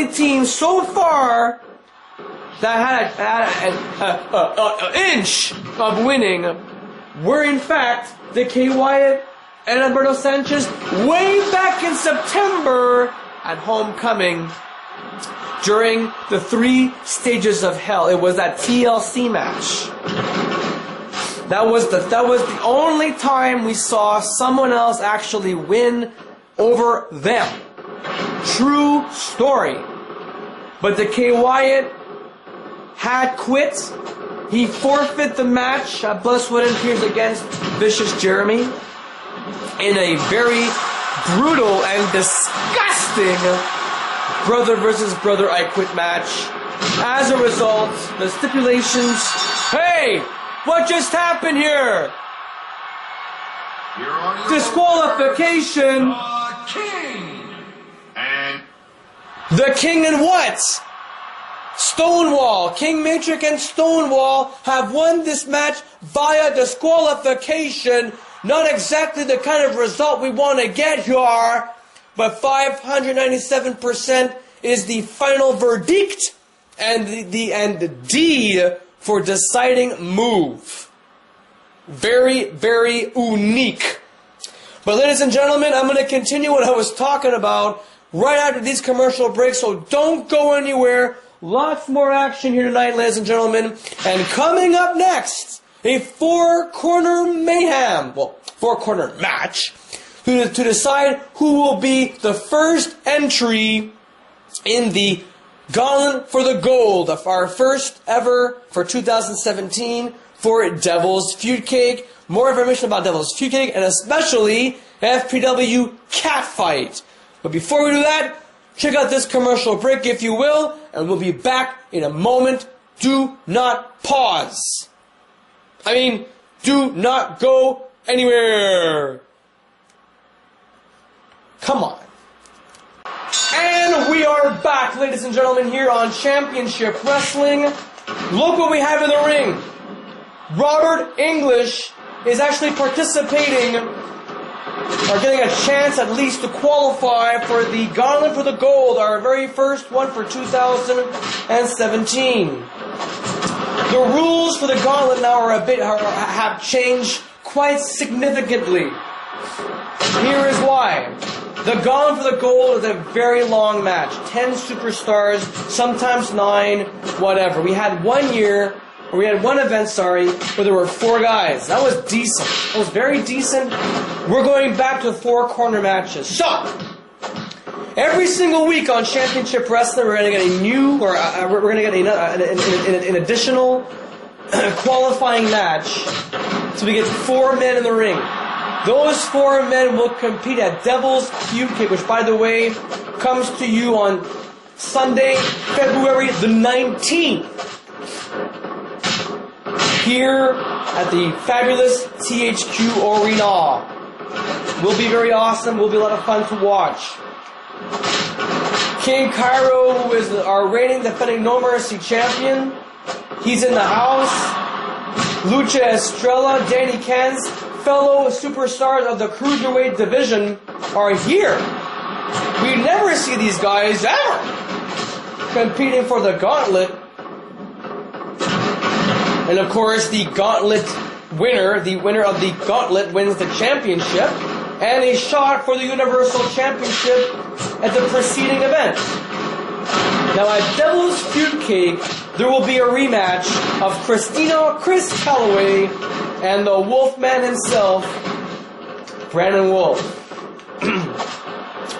only team so far that had an inch of winning were in fact the Kay Wyatt and Alberto Sanchez way back in September at Homecoming during the 3 stages of hell. It was that TLC match. That was the only time we saw someone else actually win over them. True story. But the Kay Wyatt had quit. He forfeit the match at Blood, Sweat, and Tears against Vicious Jeremy in a very brutal and disgusting brother versus brother I quit match. As a result, the stipulations, hey, what just happened here? Disqualification. The King and what? Stonewall. King Matrix and Stonewall have won this match via disqualification. Not exactly the kind of result we want to get here, but 597% is the final verdict and the D for deciding move. Very, very unique. But ladies and gentlemen, I'm going to continue what I was talking about right after these commercial breaks, so don't go anywhere. Lots more action here tonight, ladies and gentlemen. And coming up next, a 4-corner mayhem, well, 4-corner match, to decide who will be the first entry in the Gauntlet for the Gold of our first ever for 2017 for Devil's Feud Cake. More information about Devil's Feud Cake and especially FPW Catfight. But before we do that, check out this commercial break, if you will, and we'll be back in a moment. Do not pause. I mean, do not go anywhere. Come on. And we are back, ladies and gentlemen, here on Championship Wrestling. Look what we have in the ring. Robert English is actually participating, or getting a chance at least to qualify for the Gauntlet for the Gold, our very first one for 2017. The rules for the Gauntlet now have changed quite significantly. Here is why. The Gauntlet for the Gold is a very long match. 10 superstars, sometimes 9, whatever. We had one event, where there were 4 guys. That was decent. It was very decent. We're going back to 4-corner matches. So, every single week on Championship Wrestling, we're going to get a new, or we're going to get an additional qualifying match. So we get 4 men in the ring. Those 4 men will compete at Devil's Feud Cake, which, by the way, comes to you on Sunday, February the 19th. Here at the fabulous THQ Arena. Will be very awesome. Will be a lot of fun to watch. King Cairo, who is our reigning defending No Mercy champion, he's in the house. Lucha Estrella, Danny Kens, fellow superstars of the Cruiserweight division are here. We never see these guys ever competing for the Gauntlet. And of course, the Gauntlet winner, the winner of the Gauntlet wins the championship and a shot for the Universal Championship at the preceding event. Now at Devil's Feud Cake, there will be a rematch of Chris Calloway and the Wolfman himself, Brandon Wolf.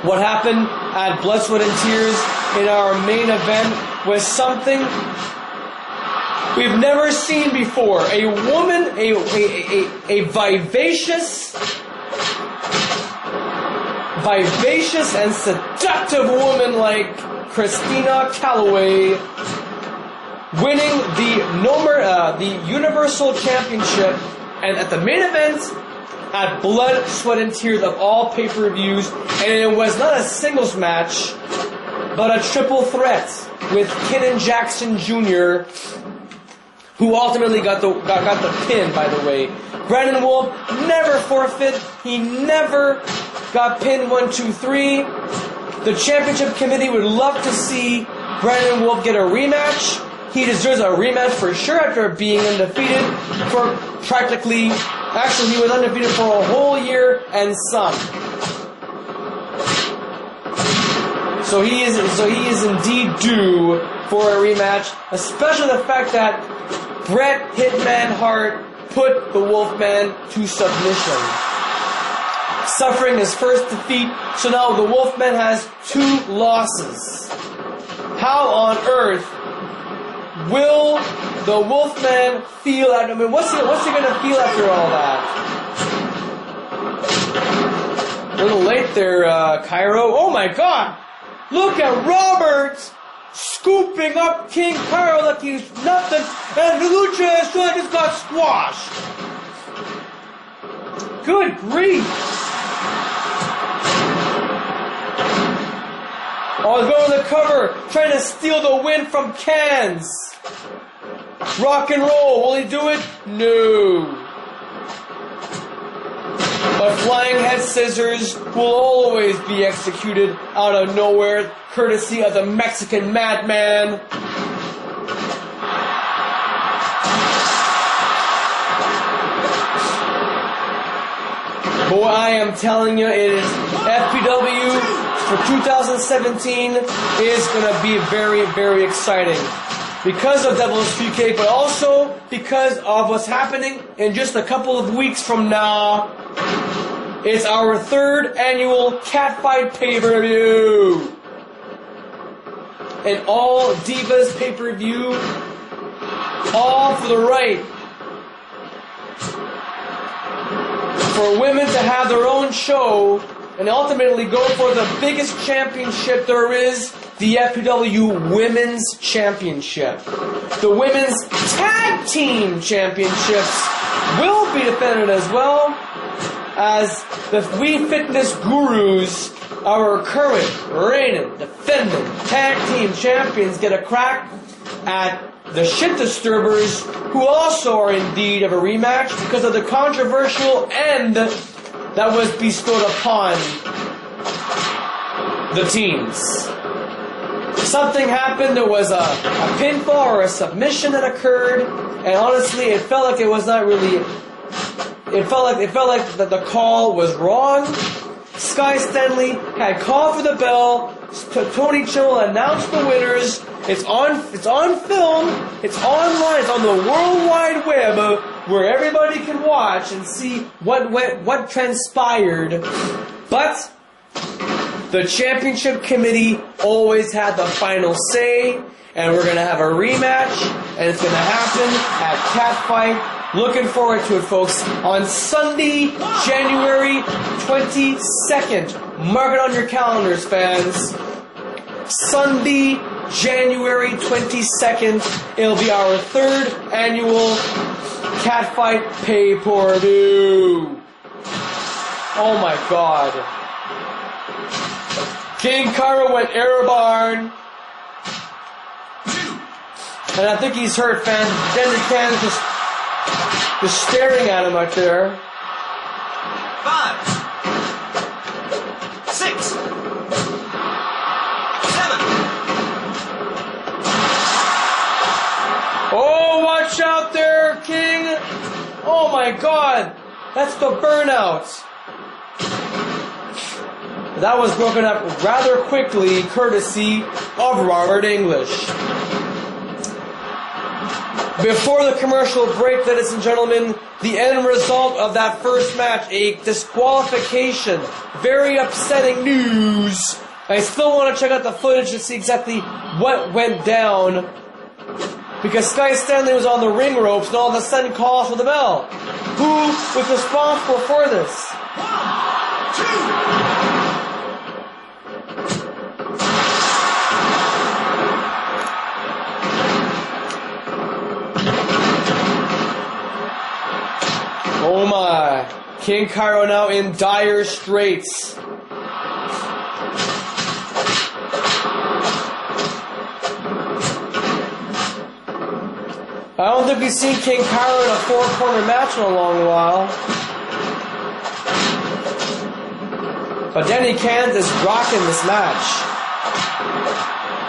What happened at Blood, Sweat, and Tears in our main event was something we've never seen before. A woman, a vivacious and seductive woman like Christina Calloway winning the Universal Championship, and at the main event at Blood, Sweat, and Tears of all pay-per-views, and it was not a singles match, but a triple threat with Kenan Jackson Jr., who ultimately got the pin, by the way. Brandon Wolf never forfeit. He never got pinned 1, 2, 3. The championship committee would love to see Brandon Wolf get a rematch. He deserves a rematch for sure after being undefeated for practically, actually he was undefeated for a whole year and some. So he is indeed due for a rematch, especially the fact that Bret Hitman Hart put the Wolfman to submission, suffering his first defeat. So now the Wolfman has 2 losses. How on earth will the Wolfman feel after? I mean, what's he gonna feel after all that? A little late there, Cairo. Oh my God! Look at Robert scooping up King Cairo like he's nothing, and the Lucha Extreme just got squashed. Good grief! Oh, he's going to the cover, trying to steal the win from Cans. Rock and roll. Will he do it? No. But flying head scissors will always be executed out of nowhere, courtesy of the Mexican Madman. Boy, I am telling you, it is FPW for 2017 is going to be very, very exciting. Because of Devil's PK, but also because of what's happening in just a couple of weeks from now. It's our 3rd annual Catfight pay-per-view. An all Divas pay-per-view. All for the right. For women to have their own show and ultimately go for the biggest championship there is, the FPW Women's Championship. The Women's Tag Team Championships will be defended as well, as the We Fitness Gurus, our current, reigning, defending tag team champions, get a crack at the Shit Disturbers, who also are in need of a rematch because of the controversial end that was bestowed upon the teams. Something happened, there was a pinfall or a submission that occurred, and honestly it felt like it was not really, it felt like the call was wrong. Sky Stanley had called for the bell, Tony Chill announced the winners, it's on film, it's online, it's on the World Wide Web, where everybody can watch and see what transpired. But the championship committee always had the final say, and we're going to have a rematch, and it's going to happen at Catfight. Looking forward to it, folks, on Sunday, January 22nd. Mark it on your calendars, fans. Sunday, January 22nd. It'll be our 3rd annual Catfight pay-per-view. Oh my God. King Cairo went airborne. And I think he's hurt, fans. Denver Can's just staring at him right there. 5, 6, 7. Oh, watch out there, King. Oh my God. That's the burnout. That was broken up rather quickly, courtesy of Robert English. Before the commercial break, ladies and gentlemen, the end result of that first match, a disqualification. Very upsetting news. I still want to check out the footage to see exactly what went down, because Sky Stanley was on the ring ropes and all of a sudden calls for the bell. Who was responsible for this? 1, 2. Oh my. King Cairo now in dire straits. I don't think we've seen King Cairo in a 4-corner match in a long while. But Danny Kent is rocking this match.